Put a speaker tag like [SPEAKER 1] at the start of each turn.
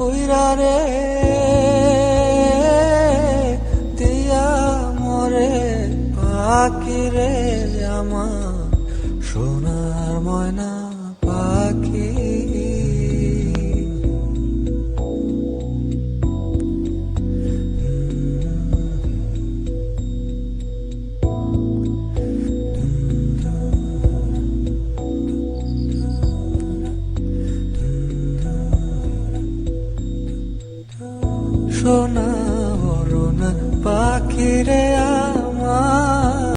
[SPEAKER 1] উইরা রে দিয়া মরে পাখি রে আমার সোনার ময়না পাখি। সোনা অরুণ পাখি রে